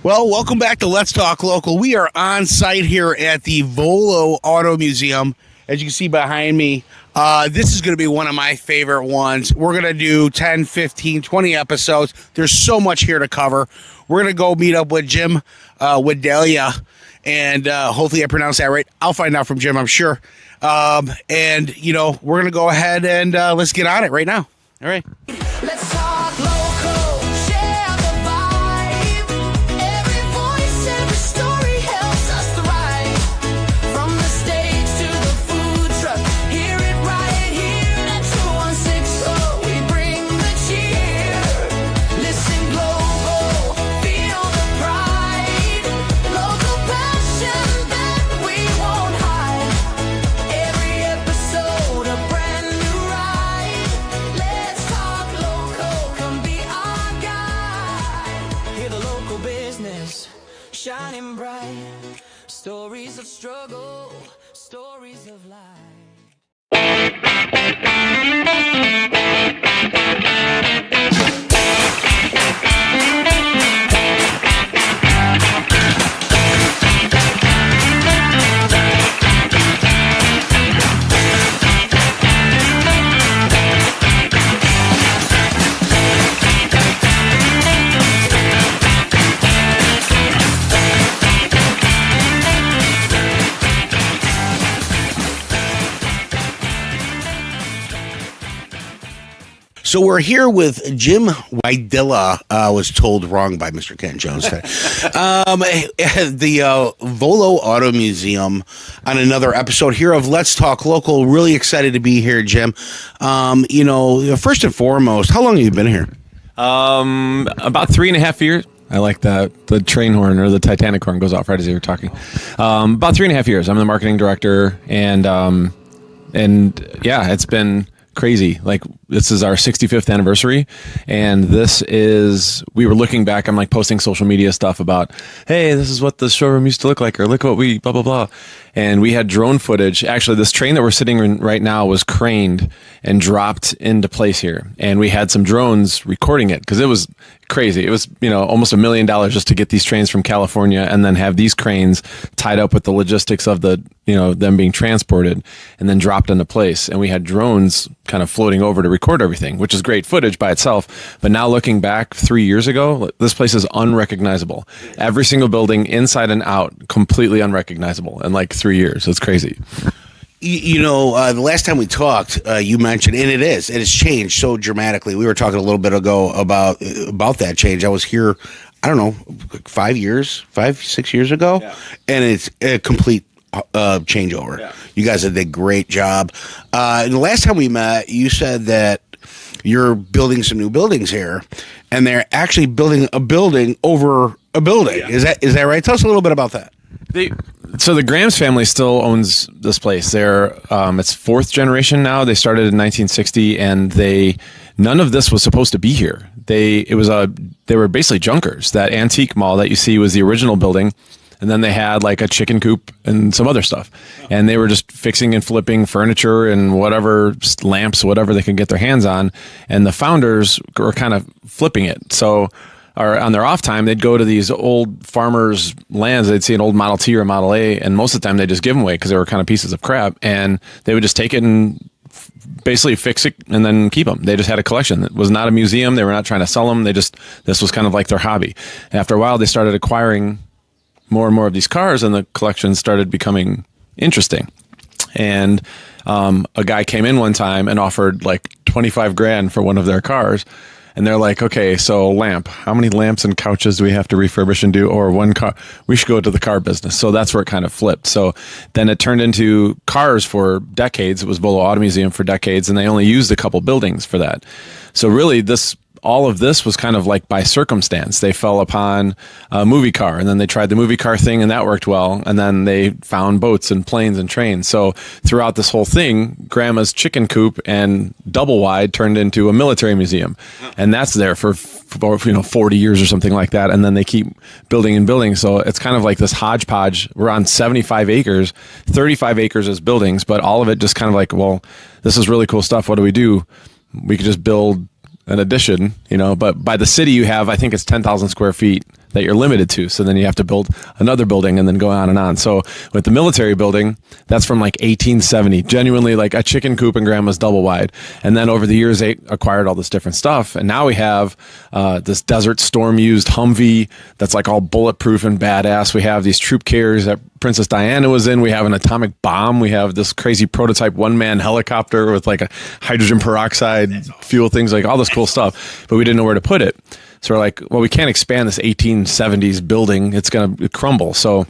Well, welcome back to Let's Talk Local. We are on site here at the Volo Auto Museum. As you can see behind me, this is going to be one of my favorite ones. We're going to do 10, 15, 20 episodes. There's so much here to cover. We're going to go meet up with Jim Wojdyla, and hopefully I pronounced that right. I'll find out from Jim, I'm sure. And, you know, we're going to go ahead and let's get on it right now. All right. Let's talk local, share the vibe. Every voice, every story helps us thrive. From the stage to the food truck, hear it right here at 2160. We bring the cheer. Listen global, feel the pride. Local passion that we won't hide. Every episode a brand new ride. Let's talk local, come be our guide. Hear the local business shining bright. Stories of struggle, stories of life. So we're here with Jim Wojdyla, was told wrong by Mr. Ken Jones, at the Volo Auto Museum on another episode here of Let's Talk Local. Really excited to be here, Jim. You know, first and foremost, how long have you been here? About 3.5 years. I like that the train horn or the Titanic horn goes off right as you were talking. About 3.5 years. I'm the marketing director, and yeah, it's been crazy. Like, this is our 65th anniversary, and we were looking back. I'm like posting social media stuff about, hey, this is what the showroom used to look like, or look what we blah blah blah. And we had drone footage. Actually, this train that we're sitting in right now was craned and dropped into place here, and we had some drones recording it because it was crazy. It was, you know, almost $1 million just to get these trains from California and then have these cranes tied up with the logistics of the, you know, them being transported and then dropped into place. And we had drones kind of floating over to record everything, which is great footage by itself. But now looking back 3 years ago, this place is unrecognizable. Every single building inside and out, completely unrecognizable in like 3 years. It's crazy. You know, the last time we talked, you mentioned, and it has changed so dramatically. We were talking a little bit ago about that change. I was here, I don't know, 6 years ago, yeah. And it's a complete changeover. Yeah. You guys did a great job. And the last time we met, you said that you're building some new buildings here, and they're actually building a building over a building. Yeah. Is that right? Tell us a little bit about that. So the Grams family still owns this place. They're it's fourth generation now. They started in 1960, and none of this was supposed to be here. They were basically junkers. That antique mall that you see was the original building, and then they had like a chicken coop and some other stuff, and they were just fixing and flipping furniture and whatever, lamps, whatever they could get their hands on. And the founders were kind of flipping it. So, or on their off time, they'd go to these old farmers' lands. They'd see an old Model T or Model A, and most of the time they just give them away because they were kind of pieces of crap. And they would just take it and basically fix it and then keep them. They just had a collection. It was not a museum. They were not trying to sell them. This was kind of like their hobby. And after a while, they started acquiring more and more of these cars, and the collection started becoming interesting. And a guy came in one time and offered like 25 grand for one of their cars. And they're like, okay, so lamp, how many lamps and couches do we have to refurbish and do? Or one car, we should go to the car business. So that's where it kind of flipped. So then it turned into cars for decades. It was Volo Auto Museum for decades, and they only used a couple buildings for that. So really all of this was kind of like by circumstance. They fell upon a movie car, and then they tried the movie car thing, and that worked well. And then they found boats and planes and trains. So throughout this whole thing, Grandma's chicken coop and double wide turned into a military museum. And that's there for 40 years or something like that. And then they keep building and building. So it's kind of like this hodgepodge. We're on 75 acres, 35 acres as buildings, but all of it just kind of like, well, this is really cool stuff. What do? We could just build an addition, but by the city you have, I think it's 10,000 square feet that you're limited to. So then you have to build another building and then go on and on. So with the military building, that's from like 1870, genuinely like a chicken coop in grandma's double wide. And then over the years, they acquired all this different stuff. And now we have this Desert Storm used Humvee that's like all bulletproof and badass. We have these troop carriers that Princess Diana was in. We have an atomic bomb. We have this crazy prototype one-man helicopter with like a hydrogen peroxide fuel things, like all this cool stuff. But we didn't know where to put it. So we're like, well, we can't expand this 1870s building. It's going to crumble. So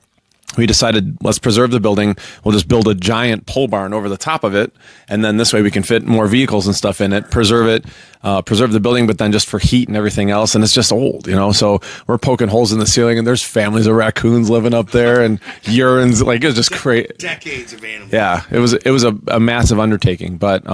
we decided, let's preserve the building. We'll just build a giant pole barn over the top of it. And then this way we can fit more vehicles and stuff in it, preserve the building, but then just for heat and everything else. And it's just old, so we're poking holes in the ceiling and there's families of raccoons living up there and urines. Like, it was just crazy. Decades of animals. Yeah, it was a massive undertaking. But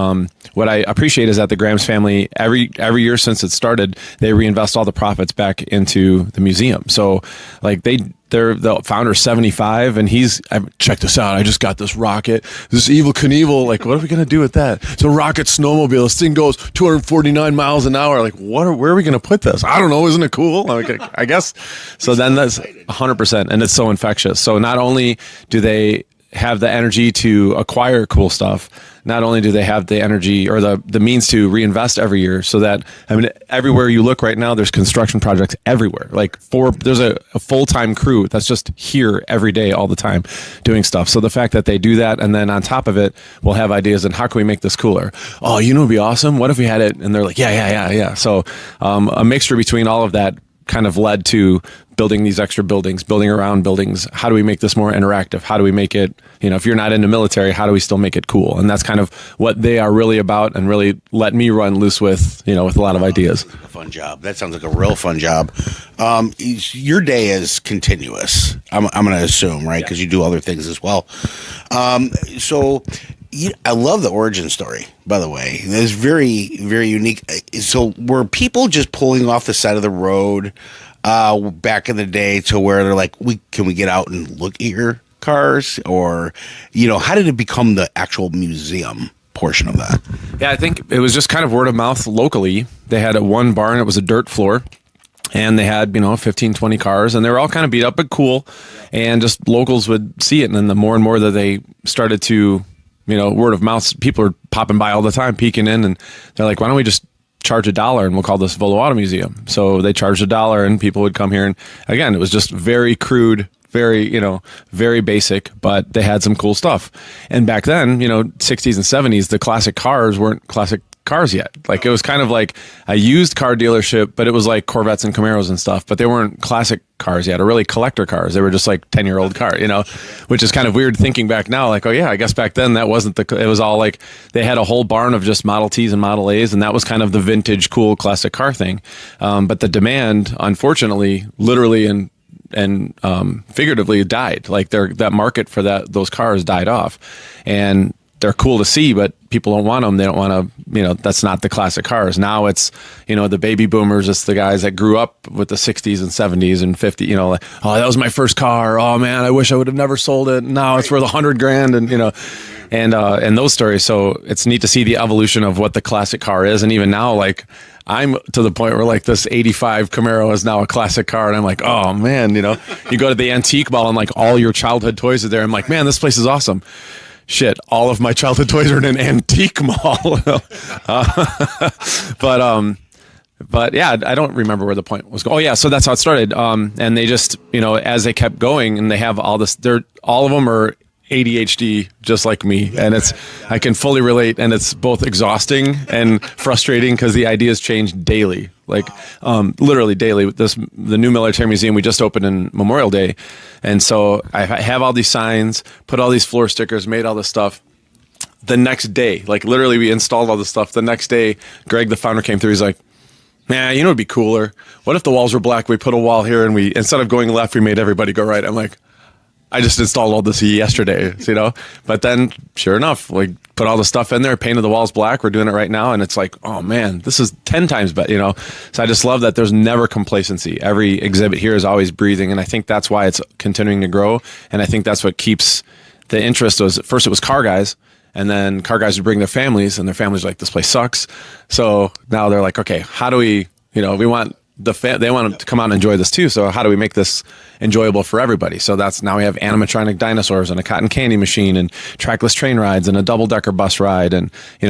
what I appreciate is that the Grams family, every year since it started, they reinvest all the profits back into the museum. So like they're the founder's 75 and check this out. I just got this rocket, this Evel Knievel. Like, what are we going to do with that? It's a rocket snowmobile. This thing goes 249 miles an hour. Like, where are we going to put this? I don't know. Isn't it cool? Like, I guess. So then that's 100%. And it's so infectious. So not only do they have the energy to acquire cool stuff, not only do they have the energy or the means to reinvest every year, so that, everywhere you look right now, there's construction projects everywhere. Like there's a full-time crew that's just here every day, all the time doing stuff. So the fact that they do that, and then on top of it, we'll have ideas and how can we make this cooler? Oh, it'd be awesome. What if we had it? And they're like, yeah. So a mixture between all of that kind of led to building these extra buildings, building around buildings. How do we make this more interactive? How do we make it, if you're not into military, how do we still make it cool? And that's kind of what they are really about, and really let me run loose with, with a lot of ideas. A fun job. That sounds like a real fun job. Your day is continuous, I'm going to assume, right? Because you do other things as well. I love the origin story, by the way. It's very, very unique. So were people just pulling off the side of the road back in the day to where they're like, can we get out and look at your cars? Or, how did it become the actual museum portion of that? Yeah, I think it was just kind of word of mouth locally. They had one barn. It was a dirt floor. And they had, 15, 20 cars, and they were all kind of beat up but cool. And just locals would see it. And then the more and more that they started to, word of mouth, people are popping by all the time, peeking in, and they're like, why don't we just charge $1 and we'll call this Volo Auto Museum? So they charged $1 and people would come here. And again, it was just very crude, very, very basic, but they had some cool stuff. And back then, 60s and 70s, the classic cars weren't classic cars yet. Like, it was kind of like a used car dealership, but it was like Corvettes and Camaros and stuff, but they weren't classic cars yet, or really collector cars. They were just like 10-year-old car, which is kind of weird thinking back now. Like, oh yeah, I guess back then that wasn't it was all like, they had a whole barn of just Model Ts and Model As, and that was kind of the vintage, cool, classic car thing. But the demand, unfortunately, literally and figuratively died. Like that market for those cars died off, and they're cool to see, but people don't want them. They don't want to, that's not the classic cars. Now it's, the baby boomers. It's the guys that grew up with the 60s and 70s and 50s, like, oh, that was my first car. Oh man, I wish I would have never sold it. Now it's worth $100,000 and those stories. So it's neat to see the evolution of what the classic car is. And even now, like, I'm to the point where like this 85 Camaro is now a classic car. And I'm like, oh man, you go to the antique mall and like all your childhood toys are there. I'm like, man, this place is awesome. Shit, all of my childhood toys are in an antique mall. But yeah, I don't remember where the point was. Oh yeah, so that's how it started. And they just, as they kept going, and they have all this, all of them are ADHD just like me, and I can fully relate, and it's both exhausting and frustrating because the ideas change daily, like literally daily. The new military museum we just opened in Memorial Day, and so I have all these signs, put all these floor stickers, made all this stuff. The next day, like literally we installed all this stuff. The next day, Greg, the founder, came through. He's like, man, it'd be cooler. What if the walls were black? We put a wall here, and instead of going left, we made everybody go right. I'm like, I just installed all this yesterday, but then sure enough, like put all the stuff in there, painted the walls black. We're doing it right now. And it's like, oh man, this is 10 times better, So I just love that there's never complacency. Every exhibit here is always breathing. And I think that's why it's continuing to grow. And I think that's what keeps the interest. First it was car guys, and then car guys would bring their families, and their families were like, this place sucks. So now they're like, okay, how do we, we want they want to come out and enjoy this too. So how do we make this enjoyable for everybody? So that's now we have animatronic dinosaurs and a cotton candy machine and trackless train rides and a double-decker bus ride. And, we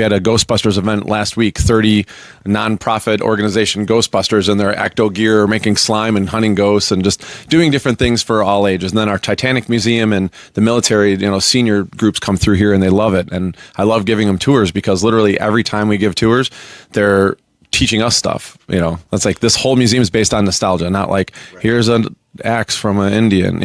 had a Ghostbusters event last week, 30 nonprofit organization Ghostbusters in their ecto gear, making slime and hunting ghosts and just doing different things for all ages. And then our Titanic Museum and the military, senior groups come through here and they love it. And I love giving them tours because literally every time we give tours, they're teaching us stuff. That's like this whole museum is based on nostalgia, not like here's an axe from an Indian.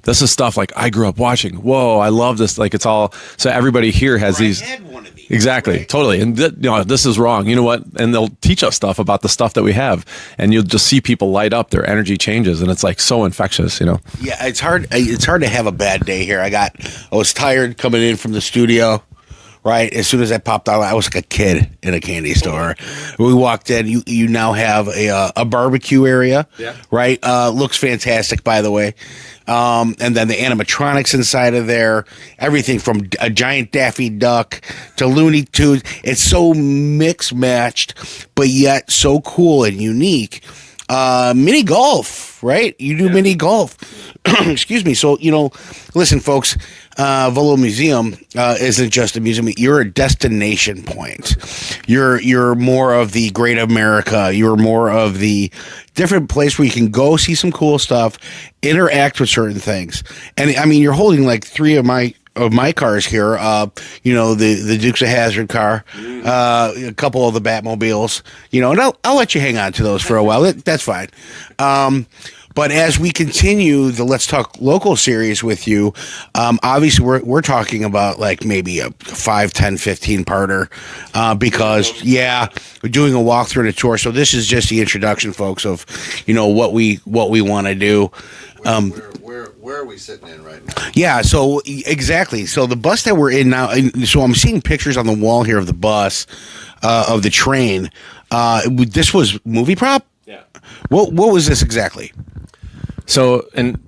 This is stuff like I grew up watching. Whoa, I love this. Like it's all so everybody here has these. I had one of these. Exactly, right? totally. And this is wrong. You know what? And they'll teach us stuff about the stuff that we have, and you'll just see people light up. Their energy changes, and it's like so infectious. Yeah, it's hard. It's hard to have a bad day here. I was tired coming in from the studio. Right, as soon as I popped out, I was like a kid in a candy store. We walked in. You now have a barbecue area. Yeah. Right. Looks fantastic, by the way. And then the animatronics inside of there. Everything from a giant Daffy Duck to Looney Tunes. It's so mix matched, but yet so cool and unique. Mini golf, right? You do mini golf. Excuse me. So, listen, folks, Volo Museum isn't just a museum. You're a destination point. You're more of the great America. You're more of the different place where you can go see some cool stuff, interact with certain things. And I mean, you're holding like three of my cars here, the Dukes of Hazzard car, a couple of the Batmobiles, and I'll let you hang on to those for a while. That's fine. But as we continue the Let's Talk Local series with you, obviously we're talking about like maybe a 5, 10, 15 parter, because we're doing a walkthrough and a tour. So this is just the introduction, folks, of what we want to do. Where are we sitting in right now? Yeah, so exactly. So the bus that we're in now, so I'm seeing pictures on the wall here of the bus, of the train. This was movie prop? Yeah. What was this exactly? So, and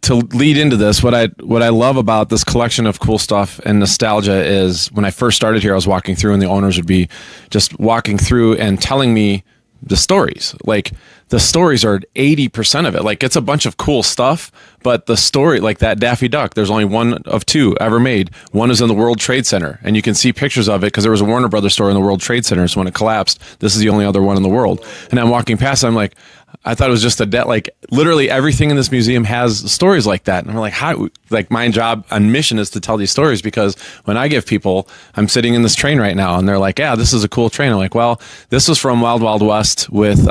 to lead into this, what I love about this collection of cool stuff and nostalgia is when I first started here, I was walking through and the owners would be just walking through and telling me the stories. Like the stories are 80% of it. Like it's a bunch of cool stuff, but the story, like that Daffy Duck, there's only one of two ever made. One is in the World Trade Center, and you can see pictures of it because there was a Warner Brothers store in the World Trade Center. So when it collapsed, this is the only other one in the world. And I'm walking past, I'm like, I thought it was just like literally everything in this museum has stories like that. And I'm like, how, like my job on mission is to tell these stories, because when I give people, I'm sitting in this train right now and they're like, yeah, this is a cool train. I'm like, well, this was from Wild Wild West with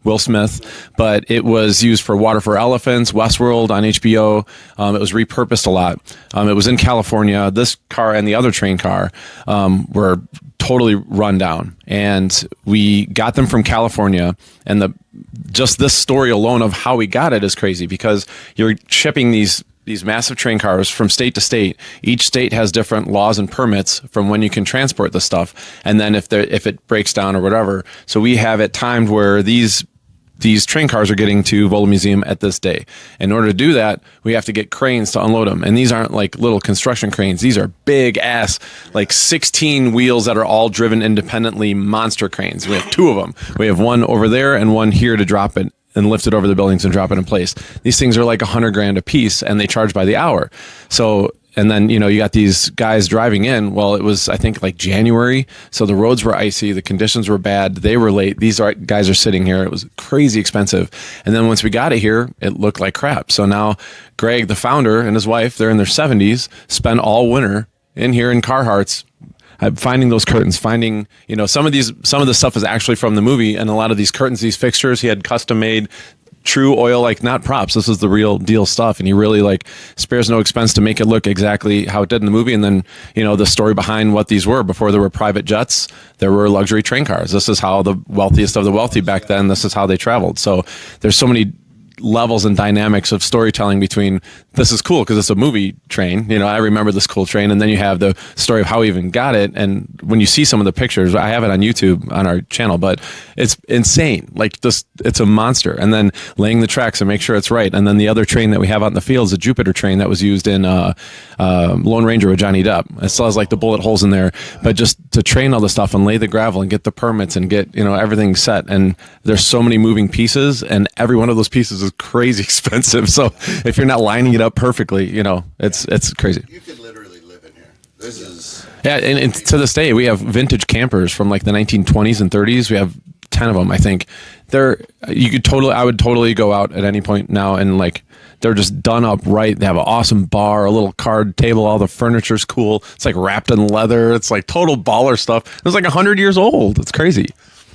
Will Smith, but it was used for Water for Elephants, Westworld on HBO. It was repurposed a lot. It was in California. This car and the other train car were totally run down, and we got them from California. And just this story alone of how we got it is crazy, because you're shipping these massive train cars from state to state. Each state has different laws and permits from when you can transport the stuff, and then if it breaks down or whatever. So we have it timed where these train cars are getting to Volo Museum at this day. In order to do that, we have to get cranes to unload them. And these aren't like little construction cranes. These are big ass, like 16 wheels that are all driven independently, monster cranes. We have two of them. We have one over there and one here to drop it and lift it over the buildings and drop it in place. These things are like $100,000 a piece, and they charge by the hour. So, and then, you got these guys driving in. Well, it was, I think, like January. So the roads were icy. The conditions were bad. They were late. These guys are sitting here. It was crazy expensive. And then once we got it here, it looked like crap. So now Greg, the founder, and his wife, they're in their 70s, spend all winter in here in Carhartts, finding those curtains, finding, some of the stuff is actually from the movie. And a lot of these curtains, these fixtures, he had custom made, true oil, like not props. This is the real deal stuff. And he really like spares no expense to make it look exactly how it did in the movie. And then, the story behind what these were. Before there were private jets, there were luxury train cars. This is how the wealthiest of the wealthy back then, this is how they traveled. So there's so many levels and dynamics of storytelling between this is cool because it's a movie train. You know, I remember this cool train, and then you have the story of how he even got it. And when you see some of the pictures, I have it on YouTube on our channel, but it's insane. Like this, it's a monster. And then laying the tracks and make sure it's right. And then the other train that we have out in the field is a Jupiter train that was used in Lone Ranger with Johnny Depp. It still has like the bullet holes in there, but just to train all the stuff and lay the gravel and get the permits and get, you know, everything set. And there's so many moving pieces, and every one of those pieces is crazy expensive. So if you're not lining it up perfectly, you know, it's crazy. You could literally live in here. This is Yeah, and to this day, we have vintage campers from like the 1920s and 30s. We have 10 of them, I think. I would totally go out at any point now, and like they're just done up right. They have an awesome bar, a little card table, all the furniture's cool. It's like wrapped in leather. It's like total baller stuff. It's like 100 years old. It's crazy.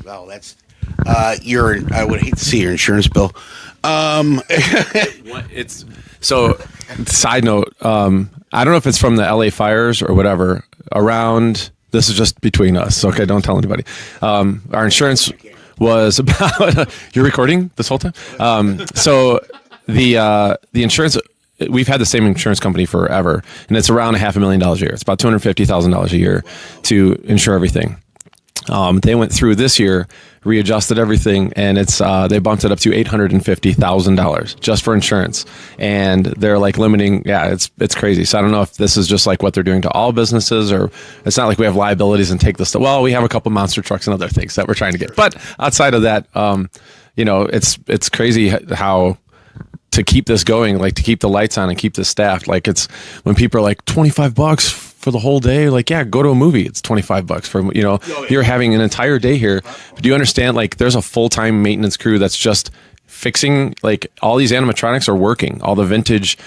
Well, that's I would hate to see your insurance bill. It's so. Side note, I don't know if it's from the LA fires or whatever. Around, this is just between us. Okay, don't tell anybody. Our insurance was about. You're recording this whole time. So the insurance. We've had the same insurance company forever, and it's around $500,000 a year. It's about $250,000 a year to insure everything. They went through this year, readjusted everything, and it's they bumped it up to $850,000 just for insurance, and they're like limiting. Yeah, it's crazy. So I don't know if this is just like what they're doing to all businesses, or it's not like we have liabilities and take this stuff. Well, we have a couple monster trucks and other things that we're trying to get, but outside of that, you know, it's crazy how to keep this going, like to keep the lights on and keep this staffed. Like it's when people are like $25 for the whole day, like, yeah, go to a movie. It's $25 for, you know, you're having an entire day here. But do you understand? Like there's a full-time maintenance crew that's just fixing, like all these animatronics are working, all the vintage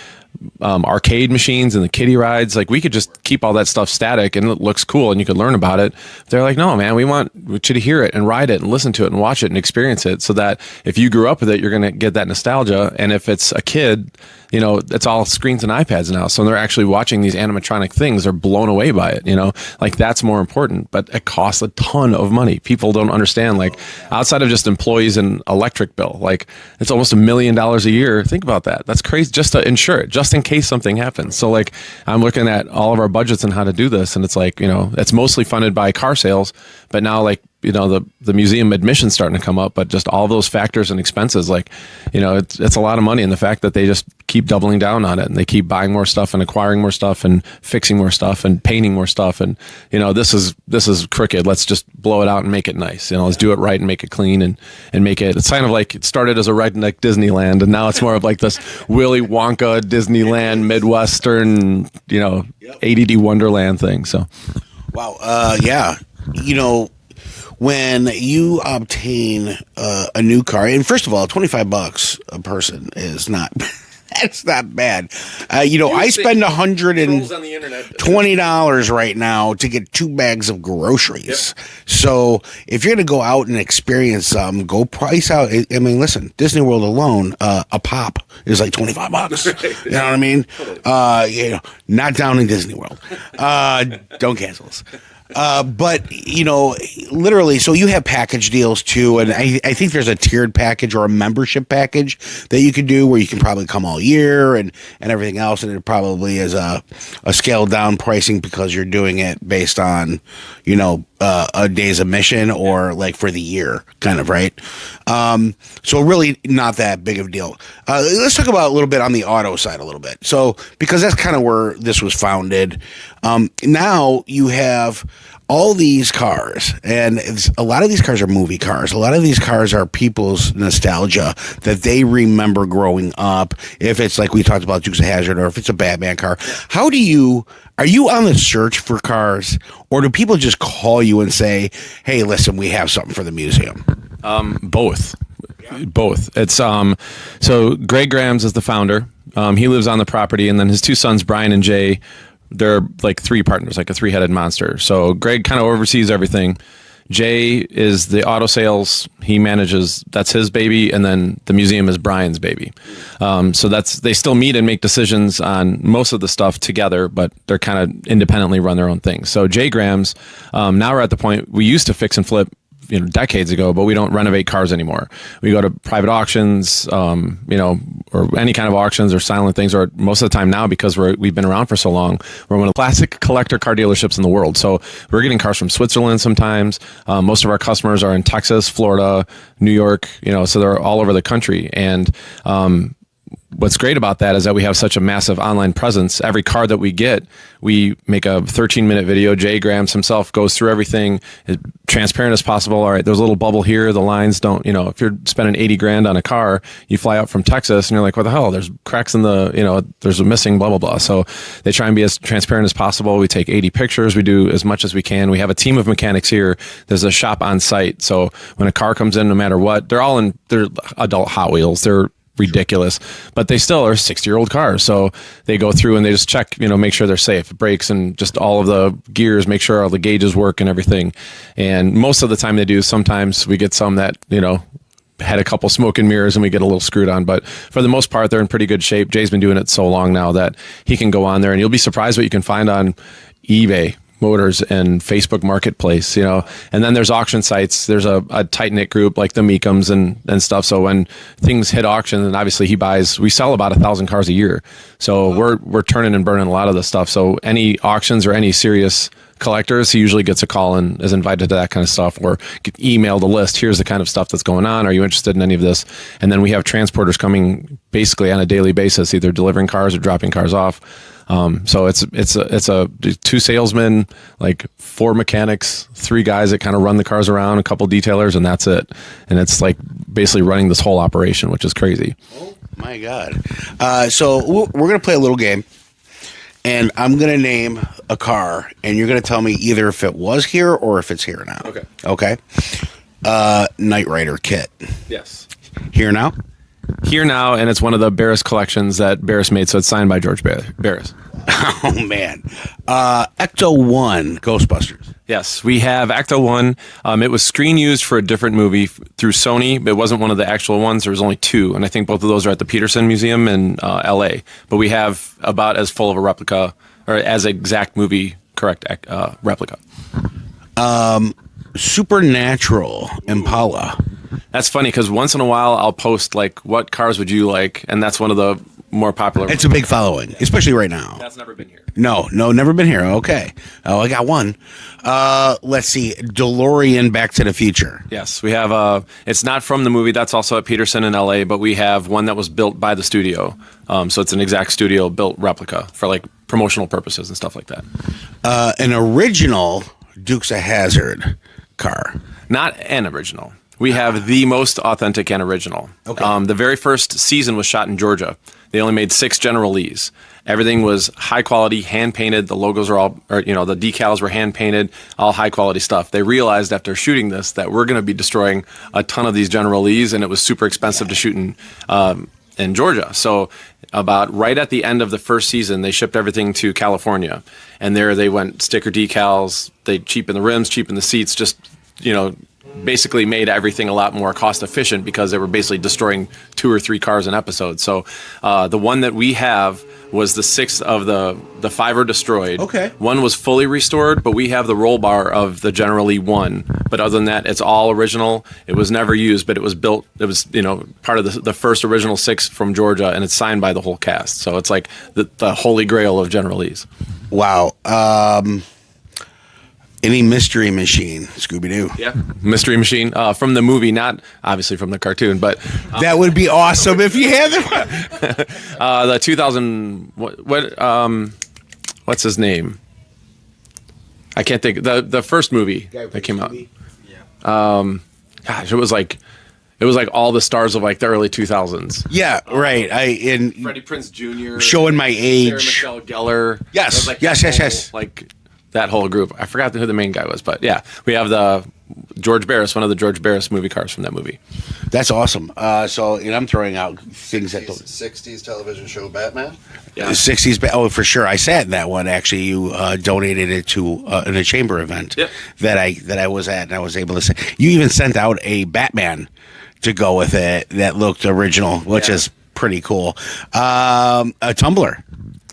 arcade machines and the kiddie rides. Like we could just keep all that stuff static and it looks cool and you could learn about it. They're like, no, man, we want you to hear it and ride it and listen to it and watch it and experience it, so that if you grew up with it, you're going to get that nostalgia. And if it's a kid, you know, it's all screens and iPads now. So they're actually watching these animatronic things. They're blown away by it, you know, like that's more important, but it costs a ton of money. People don't understand, like outside of just employees and electric bill, like it's almost $1 million a year. Think about that. That's crazy just to insure it, just in case something happens. So like I'm looking at all of our budgets and how to do this. And it's like, you know, it's mostly funded by car sales, but now like, you know, the museum admission's starting to come up, but just all those factors and expenses, like, you know, it's a lot of money. And the fact that they just keep doubling down on it and they keep buying more stuff and acquiring more stuff and fixing more stuff and painting more stuff. And, you know, this is crooked. Let's just blow it out and make it nice. You know, let's do it right and make it clean and make it, it's kind of like it started as a redneck Disneyland. And now it's more of like this Willy Wonka Disneyland, Midwestern, you know, ADD Wonderland thing. So. Wow. Yeah. You know, when you obtain a new car, and first of all, $25 a person is not. That's not bad. You know, I spend $120 right now to get 2 bags of groceries. Yep. So if you're going to go out and experience some, go price out. I mean, listen, Disney World alone, a pop is like $25. You know what I mean? You know, not down in Disney World. Don't cancel us. But, you know, literally, so you have package deals too. And I think there's a tiered package or a membership package that you could do where you can probably come all year and everything else. And it probably is a scaled down pricing because you're doing it based on, you know, a day's admission or like for the year kind of, right? So really not that big of a deal. Let's talk about a little bit on the auto side a little bit. So, because that's kind of where this was founded. Now you have all these cars, and a lot of these cars are movie cars. A lot of these cars are people's nostalgia that they remember growing up. If it's like we talked about Dukes of Hazzard, or if it's a Batman car, are you on the search for cars, or do people just call you and say, "Hey, listen, we have something for the museum"? Both. It's so Greg Grams is the founder. He lives on the property, and then his 2 sons, Brian and Jay, they're like 3 partners, like a 3-headed monster. So Greg kind of oversees everything. Jay is the auto sales. He manages, that's his baby. And then the museum is Brian's baby. So they still meet and make decisions on most of the stuff together, but they're kind of independently run their own things. So Jay Grams, now we're at the point, we used to fix and flip decades ago, but we don't renovate cars anymore. We go to private auctions, or any kind of auctions or silent things, or most of the time now, because we've been around for so long, we're one of the classic collector car dealerships in the world. So we're getting cars from Switzerland sometimes. Most of our customers are in Texas, Florida, New York, so they're all over the country. And what's great about that is that we have such a massive online presence. Every car that we get, we make a 13-minute video. Jay Grams himself goes through everything as transparent as possible. All right, there's a little bubble here. The lines don't, if you're spending 80 grand on a car, you fly out from Texas and you're like, what the hell? There's cracks in the, there's a missing blah, blah, blah. So they try and be as transparent as possible. We take 80 pictures. We do as much as we can. We have a team of mechanics here. There's a shop on site. So when a car comes in, no matter what, they're adult Hot Wheels. They're ridiculous, but they still are 60-year-old cars. So they go through and they just check, make sure they're safe, brakes and just all of the gears, make sure all the gauges work and everything. And most of the time they do. Sometimes we get some that, had a couple smoke and mirrors and we get a little screwed on, but for the most part, they're in pretty good shape. Jay's been doing it so long now that he can go on there and you'll be surprised what you can find on eBay Motors and Facebook Marketplace, and then there's auction sites. There's a tight-knit group like the Meekums and stuff. So when things hit auction, and obviously we sell about 1,000 cars a year. So we're turning and burning a lot of the stuff. So any auctions or any serious collectors, he usually gets a call and is invited to that kind of stuff, or get emailed a list. Here's the kind of stuff that's going on. Are you interested in any of this? And then we have transporters coming basically on a daily basis, either delivering cars or dropping cars off. So it's a 2 salesmen, like 4 mechanics, 3 guys that kind of run the cars around, a couple detailers, and that's it. And it's like basically running this whole operation, which is crazy. Oh my God. So we're going to play a little game, and I'm going to name a car, and you're going to tell me either if it was here or if it's here now. Okay. Knight Rider kit. Yes. Here now? Here now, and it's one of the Barris collections that Barris made, so it's signed by George Barris. Oh, man. Ecto 1 Ghostbusters. Yes, we have Ecto 1. It was screen used for a different movie through Sony. It wasn't one of the actual ones. There was only 2, and I think both of those are at the Peterson Museum in L.A. But we have about as full of a replica, or as exact movie correct replica. Supernatural Impala. That's funny because once in a while I'll post like, what cars would you like? And that's one of the more popular. It's a big following, especially right now. That's never been here. No, never been here. Okay. Oh, I got one. Let's see. DeLorean Back to the Future. Yes, we have it's not from the movie. That's also at Peterson in LA, but we have one that was built by the studio. So it's an exact studio built replica for like promotional purposes and stuff like that. An original Dukes of Hazzard car. Not an original. We have the most authentic and original. Okay. The very first season was shot in Georgia. They only made 6 General Lees. Everything was high quality, hand painted. The logos are all, the decals were hand painted, all high quality stuff. They realized after shooting this that we're going to be destroying a ton of these General Lees, and it was super expensive to shoot in Georgia. So about right at the end of the first season, they shipped everything to California, and there they went sticker decals. They cheapened the rims, cheapened the seats, just basically made everything a lot more cost efficient because they were basically destroying 2 or 3 cars an episode. So the one that we have was the 6th of the 5 are destroyed. Okay. One was fully restored, but we have the roll bar of the General Lee 1. But other than that, it's all original. It was never used, but it was built. It was part of the first original 6 from Georgia, and it's signed by the whole cast. So it's like the holy grail of General Lees. Wow. Any Mystery Machine, Scooby-Doo. Yeah, Mystery Machine from the movie, not obviously from the cartoon, but that would be awesome if you had them. The 2000 what's his name? I can't think. The first movie that came out. Yeah. Gosh, it was like all the stars of like the early 2000s. Yeah, right. Freddie Prinze Jr. Showing my age. Sarah Michelle Gellar. Yes. Like Yes. Like that whole group. I forgot who the main guy was, but yeah, we have the George Barris, one of the George Barris movie cars from that movie. That's awesome. And I'm throwing out things that 60s television show Batman. Yeah. 60s. Oh, for sure. I sat in that one. Actually, you donated it to in a chamber event that I was at, and I was able to say. You even sent out a Batman to go with it that looked original, which is pretty cool. A tumbler.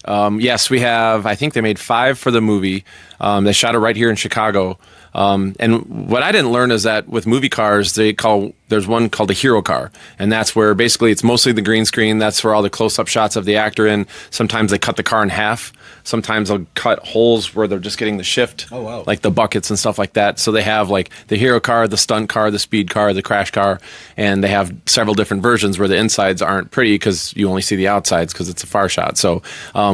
Yes, we have. I think they made 5 for the movie. They shot it right here in Chicago. And what I didn't learn is that with movie cars, there's one called a hero car. And that's where basically it's mostly the green screen. That's where all the close-up shots of the actor in. Sometimes they cut the car in half. Sometimes they'll cut holes where they're just getting the shift, like the buckets and stuff like that. So they have like the hero car, the stunt car, the speed car, the crash car, and they have several different versions where the insides aren't pretty because you only see the outsides because it's a far shot. So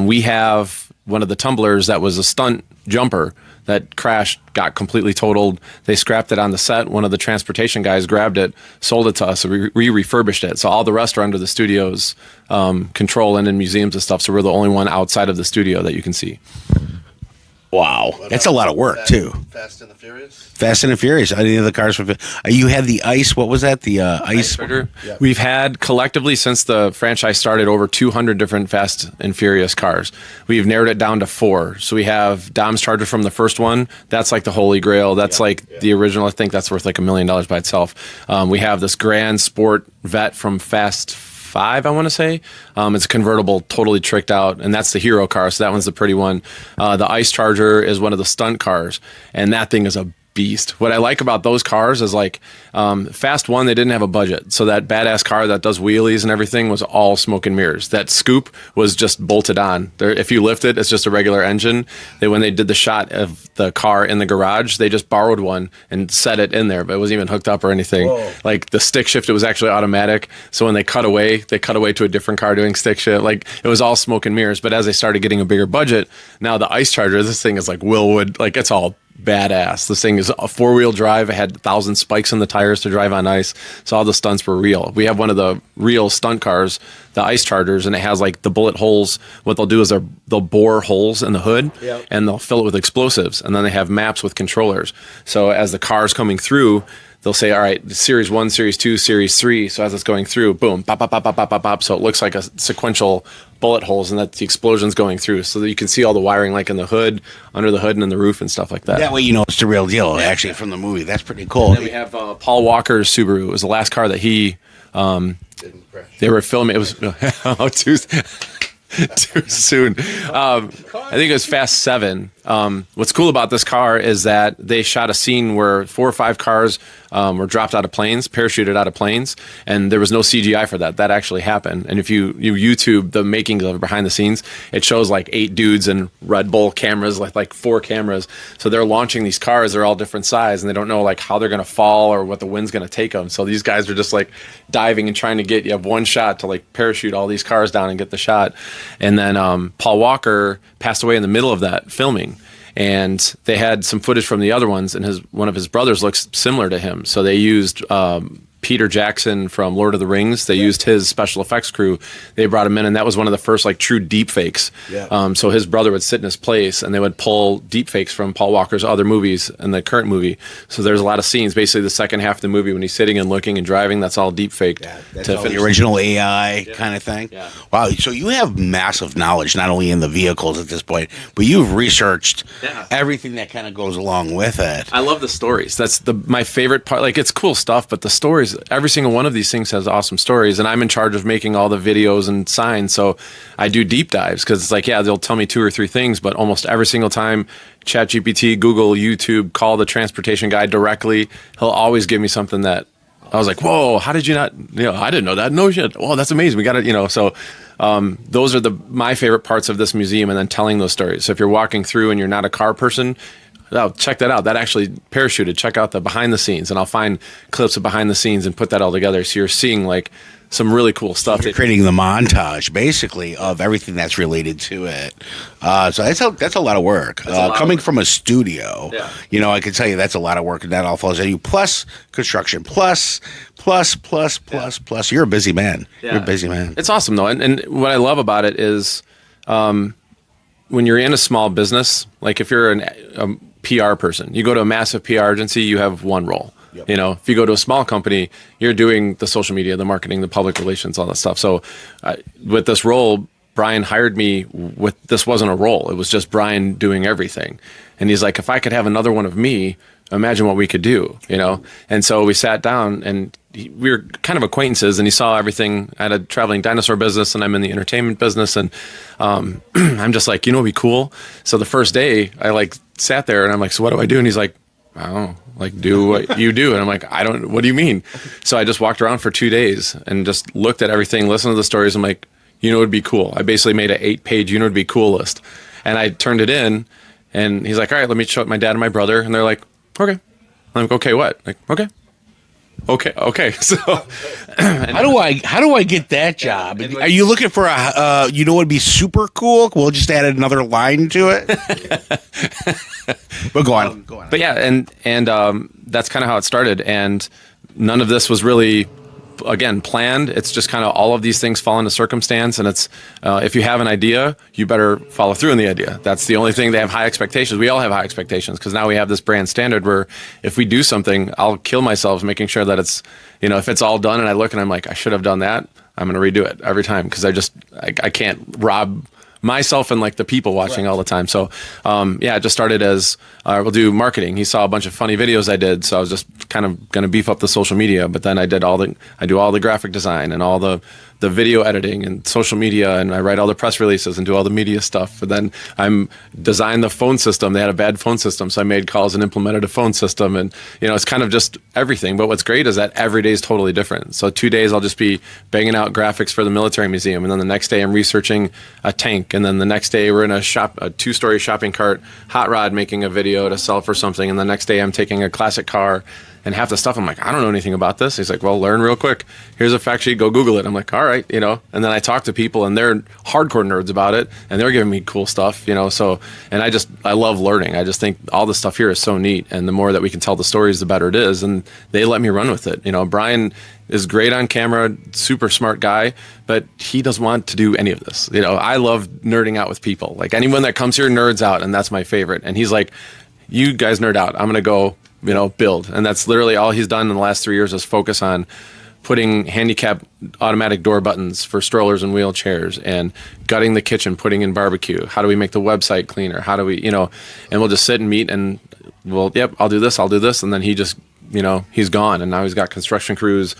we have one of the tumblers that was a stunt jumper that crashed, got completely totaled. They scrapped it on the set. One of the transportation guys grabbed it, sold it to us. So we refurbished it. So all the rest are under the studio's control and in museums and stuff. So we're the only one outside of the studio that you can see. Wow, that's a lot of work too. Fast and the Furious. Fast and the Furious. Any of the cars from you had the ice? What was that? The ice. Charger. Yeah. We've had collectively since the franchise started over 200 different Fast and Furious cars. We've narrowed it down to 4. So we have Dom's Charger from the first one. That's like the Holy Grail. That's the original. I think that's worth like $1 million by itself. We have this Grand Sport Vet from Fast 5, I want to say. It's a convertible, totally tricked out, and that's the hero car, so that one's the pretty one. The Ice Charger is one of the stunt cars, and that thing is a beast. What I like about those cars is like Fast 1, they didn't have a budget, so that badass car that does wheelies and everything was all smoke and mirrors. That scoop was just bolted on. If you lift it, it's just a regular engine. When they did the shot of the car in the garage, they just borrowed one and set it in there, but it wasn't even hooked up or anything. Whoa. Like the stick shift, it was actually automatic. So when they cut away to a different car doing stick shift. Like it was all smoke and mirrors. But as they started getting a bigger budget, now the Ice Charger, this thing is like Willwood, like it's all badass. This thing is a 4-wheel drive. It had 1,000 spikes in the tires to drive on ice. So all the stunts were real. We have one of the real stunt cars, the Ice Chargers, and it has like the bullet holes. What they'll do is they'll bore holes in the hood and they'll fill it with explosives. And then they have maps with controllers. So as the car's coming through, they'll say, all right, Series 1, Series 2, Series 3. So as it's going through, boom, pop, pop, pop, pop, pop, pop, pop. So it looks like a sequential bullet holes and that the explosion's going through so that you can see all the wiring like in the hood, under the hood, and in the roof and stuff like that. That way you know it's the real deal, actually, from the movie. That's pretty cool. And then we have Paul Walker's Subaru. It was the last car that he, they were filming. It was too soon. I think it was Fast 7. What's cool about this car is that they shot a scene where 4 or 5 cars were dropped out of planes, parachuted out of planes, and there was no CGI for that. That actually happened. And if you YouTube the makings of it behind the scenes, it shows like 8 dudes and Red Bull cameras, like 4 cameras. So they're launching these cars. They're all different size, and they don't know like how they're going to fall or what the wind's going to take them. So these guys are just like diving and trying to you have one shot to like parachute all these cars down and get the shot. And then Paul Walker passed away in the middle of that filming. And they had some footage from the other ones, and one of his brothers looks similar to him. So they used Peter Jackson from Lord of the Rings. They used his special effects crew. They brought him in, and that was one of the first like true deep fakes. Yeah. So his brother would sit in his place, and they would pull deep fakes from Paul Walker's other movies and the current movie. So there's a lot of scenes. Basically, the second half of the movie when he's sitting and looking and driving, that's all deep faked. Yeah, that's all the original AI kind of thing. Yeah. Wow. So you have massive knowledge, not only in the vehicles at this point, but you've researched everything that kind of goes along with it. I love the stories. That's my favorite part. Like it's cool stuff, but the stories. Every single one of these things has awesome stories, and I'm in charge of making all the videos and signs. So I do deep dives because it's like, they'll tell me 2 or 3 things, but almost every single time, ChatGPT, Google, YouTube, call the transportation guy directly, he'll always give me something that I was like, whoa, how did you not, I didn't know that. No shit. Oh, that's amazing. We got it, So those are my favorite parts of this museum, and then telling those stories. So if you're walking through and you're not a car person, check that out. That actually parachuted. Check out the behind the scenes, and I'll find clips of behind the scenes and put that all together. So you're seeing like some really cool stuff. You're creating the montage, basically, of everything that's related to it. So that's a lot of work. Coming from a studio, I can tell you that's a lot of work, and that all falls on you. Plus construction, plus. You're a busy man. Yeah. You're a busy man. It's awesome though, and what I love about it is, when you're in a small business, like if you're a PR person, you go to a massive PR agency, you have one role. Yep. If you go to a small company, you're doing the social media, the marketing, the public relations, all that stuff. So with this role, Brian hired me this wasn't a role. It was just Brian doing everything. And he's like, if I could have another one of me, imagine what we could do, And so we sat down, and we were kind of acquaintances, and he saw everything. I had a traveling dinosaur business, and I'm in the entertainment business. And I'm just like, it'd be cool. So the first day I like sat there and I'm like, so what do I do? And he's like, I don't know, like do what you do. And I'm like, I don't, what do you mean? So I just walked around for 2 days and just looked at everything, listened to the stories. I'm like, you know, it'd be cool. I basically made an 8-page, you know, it'd be cool list. And I turned it in and he's like, all right, let me show it my dad and my brother. And they're like, okay. I'm like, okay, what? Like, okay. So How do I get that job? Are you looking for a you know what would be super cool? We'll just add another line to it. But go on. But yeah, and that's kind of how it started. And none of this was really, again, planned. It's just kind of all of these things fall into circumstance. And it's if you have an idea, you better follow through on the idea. That's the only thing. They have high expectations. We all have high expectations because now we have this brand standard where if we do something, I'll kill myself making sure that it's, you know, if it's all done and I look and I'm like, I should have done that, I'm going to redo it every time because I can't rob myself and like the people watching all the time. So yeah, it just started as we'll do marketing. He saw a bunch of funny videos I did, so I was just kind of going to beef up the social media. But then I do all the graphic design and all the video editing and social media, and I write all the press releases and do all the media stuff. And then I'm designed the phone system. They had a bad phone system, so I made calls and implemented a phone system. And you know, it's kind of just everything. But what's great is that every day is totally different. So 2 days I'll just be banging out graphics for the military museum, and then the next day I'm researching a tank, and then the next day we're in a 2-story shopping cart hot rod making a video to sell for something, and the next day I'm taking a classic car. And half the stuff, I'm like, I don't know anything about this. He's like, well, learn real quick. Here's a fact sheet. Go Google it. I'm like, all right, you know. And then I talk to people, and they're hardcore nerds about it, and they're giving me cool stuff, you know. So, and I love learning. I just think all the stuff here is so neat, and the more that we can tell the stories, the better it is. And they let me run with it. You know, Brian is great on camera, super smart guy, but he doesn't want to do any of this. You know, I love nerding out with people. Like anyone that comes here nerds out, and that's my favorite. And he's like, you guys nerd out. I'm gonna go, you know, build. And that's literally all he's done in the last 3 years is focus on putting handicap automatic door buttons for strollers and wheelchairs and gutting the kitchen, putting in barbecue. How do we make the website cleaner? How do we, you know, and we'll just sit and meet and well, yep, I'll do this. And then he just, you know, he's gone. And now he's got construction crews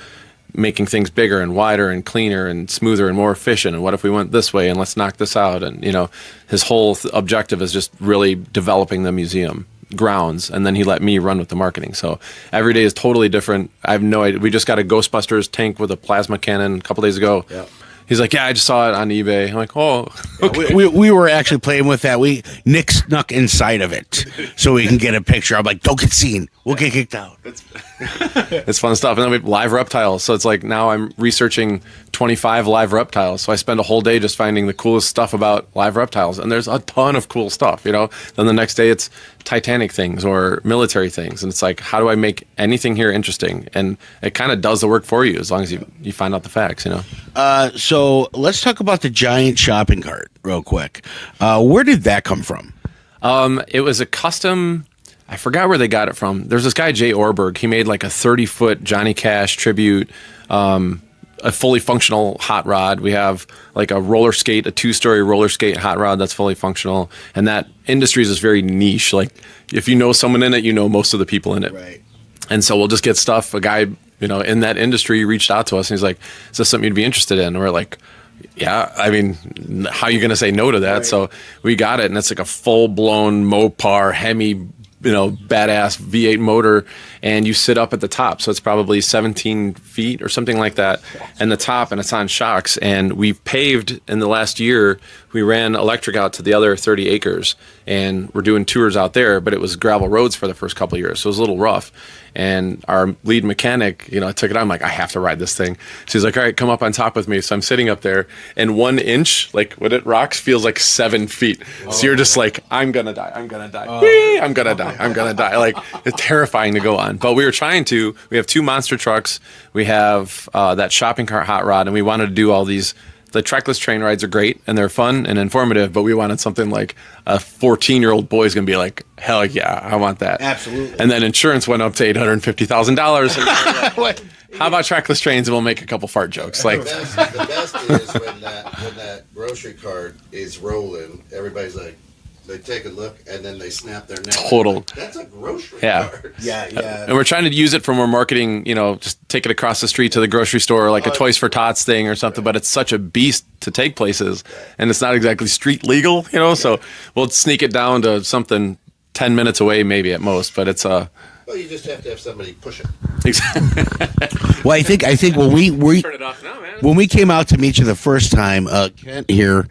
making things bigger and wider and cleaner and smoother and more efficient. And what if we went this way and let's knock this out? And, you know, his whole objective is just really developing the museum grounds, and then he let me run with the marketing. So every day is totally different. I have no idea. We just got a Ghostbusters tank with a plasma cannon a couple days ago. Yeah. He's like, yeah, I just saw it on eBay. I'm like, oh, okay. We were actually playing with that. Nick snuck inside of it so we can get a picture. I'm like, don't get seen. We'll get kicked out. It's fun stuff. And then we have live reptiles. So it's like now I'm researching 25 live reptiles. So I spend a whole day just finding the coolest stuff about live reptiles. And there's a ton of cool stuff, you know. Then the next day it's Titanic things or military things. And it's like, how do I make anything here interesting? And it kind of does the work for you as long as you find out the facts, you know. So let's talk about the giant shopping cart real quick. Where did that come from? It was a custom. I forgot where they got it from. There's this guy, Jay Orberg. He made like a 30-foot Johnny Cash tribute, a fully functional hot rod. We have like a roller skate, a 2-story roller skate hot rod that's fully functional. And that industry is just very niche. Like if you know someone in it, you know most of the people in it. Right. And so we'll just get stuff. A guy, you know, in that industry reached out to us and he's like, is this something you'd be interested in? And we're like, yeah, I mean, how are you going to say no to that? Right. So we got it, and it's like a full-blown Mopar Hemi, you know, badass V8 motor, and you sit up at the top. So it's probably 17 feet or something like that. And the top, and it's on shocks. And we paved in the last year, we ran electric out to the other 30 acres, and we're doing tours out there, but it was gravel roads for the first couple of years. So it was a little rough. And our lead mechanic, you know, I took it on. I'm like, I have to ride this thing. She's like, all right, come up on top with me. So I'm sitting up there, and 1 inch, like when it rocks, feels like 7 feet. Oh. So you're just like, I'm going to die. I'm going to die. Oh. I'm going to die. I'm going to die. Like, it's terrifying to go on. But we have 2 monster trucks. We have that shopping cart hot rod, and we wanted to do all these. The trackless train rides are great, and they're fun and informative, but we wanted something like a 14-year-old boy's going to be like, hell yeah, I want that. Absolutely. And then insurance went up to $850,000. How about trackless trains, and we'll make a couple fart jokes. Like the best is when that grocery cart is rolling, everybody's like, they take a look, and then they snap their neck. Total. That's a grocery cart. Yeah. And we're trying to use it for more marketing, you know, just take it across the street to the grocery store, like a Toys for Tots thing or something, but it's such a beast to take places, and it's not exactly street legal, you know, so we'll sneak it down to something 10 minutes away maybe at most, but it's Well, you just have to have somebody push it. Well, I think when we Turn it off now, man. when we came out to meet you the first time, Kent here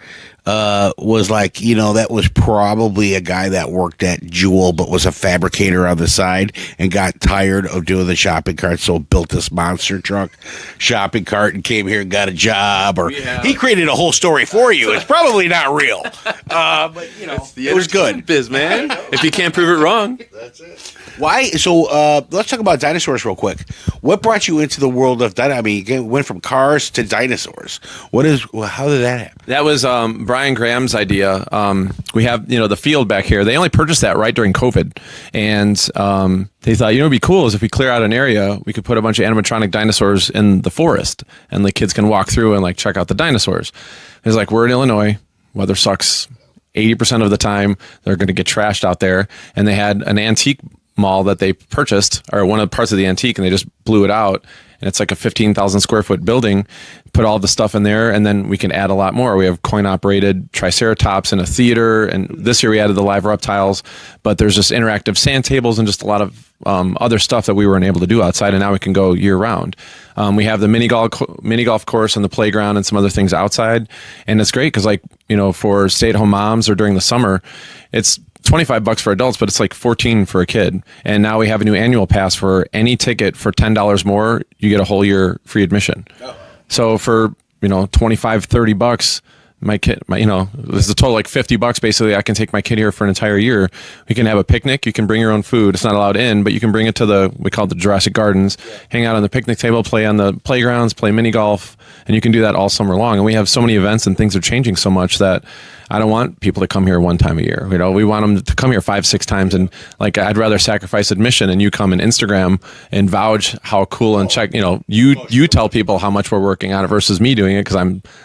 was like, that was probably a guy that worked at Jewel, but was a fabricator on the side and got tired of doing the shopping cart, so built this monster truck shopping cart and came here and got a job. Or he created a whole story for you. It's probably not real, but it was good. Biz, man. If you can't prove it wrong. That's it. Why? So let's talk about dinosaurs real quick. What brought you into the world of dinosaurs? I mean, you went from cars to dinosaurs. How did that happen? That was Brian Graham's idea. We have, the field back here. They only purchased that right during COVID. And they thought, it'd be cool is if we clear out an area, we could put a bunch of animatronic dinosaurs in the forest and the kids can walk through and like check out the dinosaurs. It's like, we're in Illinois. Weather sucks 80% of the time. They're going to get trashed out there. And they had an antique mall that they purchased, or one of the parts of the antique, and they just blew it out. And it's like a 15,000 square foot building, put all the stuff in there, and then we can add a lot more. We have coin operated Triceratops in a theater, and this year we added the live reptiles, but there's just interactive sand tables and just a lot of other stuff that we weren't able to do outside, and now we can go year round. We have the mini golf course and the playground and some other things outside, and it's great because for stay-at-home moms or during the summer, it's $25 for adults, but it's like $14 for a kid. And now we have a new annual pass for any ticket for $10 more, you get a whole year free admission. So for, $25-$30, my kid, this is a total like $50 basically. I can take my kid here for an entire year. We can have a picnic. You can bring your own food. It's not allowed in, but you can bring it to we call it the Jurassic Gardens, hang out on the picnic table, play on the playgrounds, play mini golf, and you can do that all summer long. And we have so many events and things are changing so much that I don't want people to come here one time a year. We want them to come here 5-6 times, and like I'd rather sacrifice admission and you come and Instagram and vouch how cool and check. You tell people how much we're working on it versus me doing it because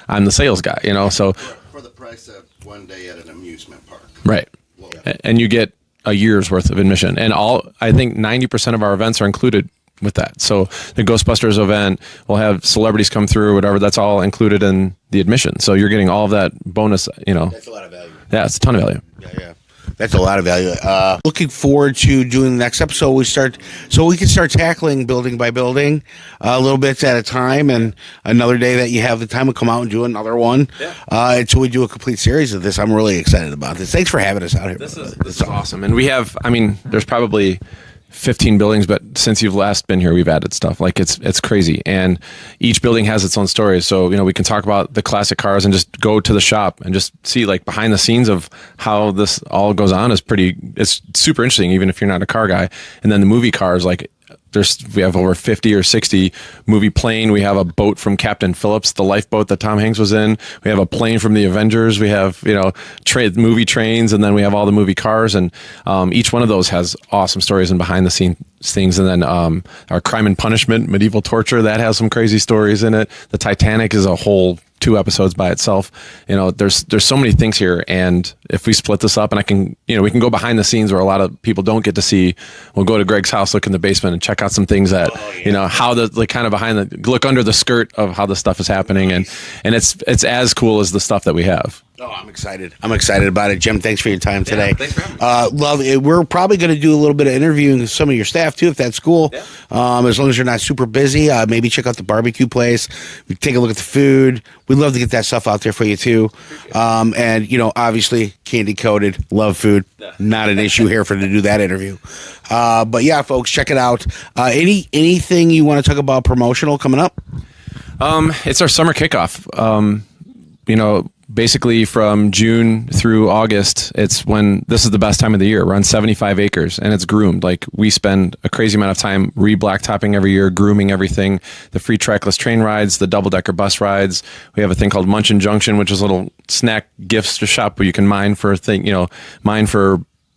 I'm the sales guy. So For the price of one day at an amusement park. Right, and you get a year's worth of admission, and I think 90% of our events are included with that. So the Ghostbusters event, we'll have celebrities come through, whatever. That's all included in the admission. So you're getting all of that bonus. That's a lot of value. Yeah, it's a ton of value. Yeah. That's a lot of value. Looking forward to doing the next episode. We can start tackling building by building, a little bit at a time, and another day that you have the time to come out and do another one. Yeah. Until we do a complete series of this. I'm really excited about this. Thanks for having us out here. This is awesome. And we have, there's probably 15 buildings, but since you've last been here, we've added stuff. Like it's crazy, and each building has its own story. So we can talk about the classic cars and just go to the shop and just see like behind the scenes of how this all goes on. It's super interesting, even if you're not a car guy. And then the movie cars, like we have over 50 or 60 movie plane. We have a boat from Captain Phillips, the lifeboat that Tom Hanks was in. We have a plane from the Avengers. We have, movie trains, and then we have all the movie cars. And each one of those has awesome stories and behind the scenes things. And then our Crime and Punishment, Medieval Torture, that has some crazy stories in it. The Titanic is a whole 2 episodes by itself. There's so many things here, and if we split this up, and we can go behind the scenes where a lot of people don't get to see. We'll go to Greg's house, look in the basement, and check out some things that how the kind of behind look under the skirt of how the stuff is happening, and it's as cool as the stuff that we have. Oh, I'm excited. I'm excited about it. Jim, thanks for your time today. Yeah, thanks for having me. Love it. We're probably going to do a little bit of interviewing with some of your staff, too, if that's cool. Yeah. As long as you're not super busy, maybe check out the barbecue place. We take a look at the food. We'd love to get that stuff out there for you, too. And, obviously, candy-coated, love food. Yeah. Not an issue here to do that interview. But, yeah, folks, check it out. Anything you want to talk about promotional coming up? It's our summer kickoff. Basically from June through August, it's when this is the best time of the year. We're on 75 acres and it's groomed. Like we spend a crazy amount of time re-blacktopping every year, grooming everything, the free trackless train rides, the double-decker bus rides. We have a thing called Munchin Junction, which is a little snack gifts to shop where you can mine for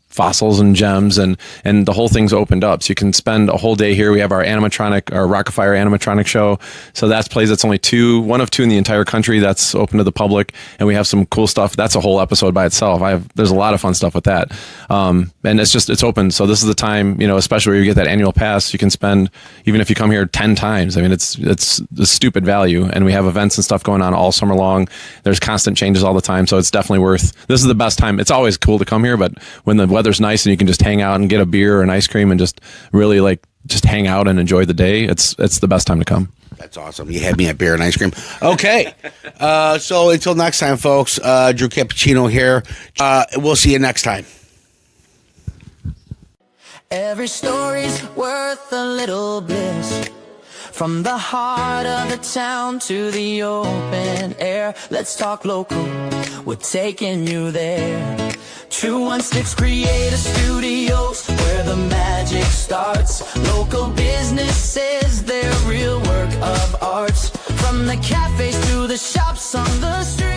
fossils and gems, and the whole thing's opened up. So you can spend a whole day here. We have our Rockafire animatronic show. So that's only one of 2 in the entire country that's open to the public. And we have some cool stuff. That's a whole episode by itself. There's a lot of fun stuff with that. And it's open. So this is the time, especially where you get that annual pass, you can spend, even if you come here 10 times, it's a stupid value. And we have events and stuff going on all summer long. There's constant changes all the time. So it's definitely this is the best time. It's always cool to come here, but when the weather weather's nice and you can just hang out and get a beer or an ice cream and just really like just hang out and enjoy the day, it's the best time to come. That's awesome. You had me at beer and ice cream. Okay. So until next time, folks, Drew Cappuccino here. We'll see you next time. Every story's worth a little bliss. From the heart of the town to the open air. Let's talk local, we're taking you there. 216 Creator Studios, where the magic starts. Local businesses, their real work of arts. From the cafes to the shops on the street.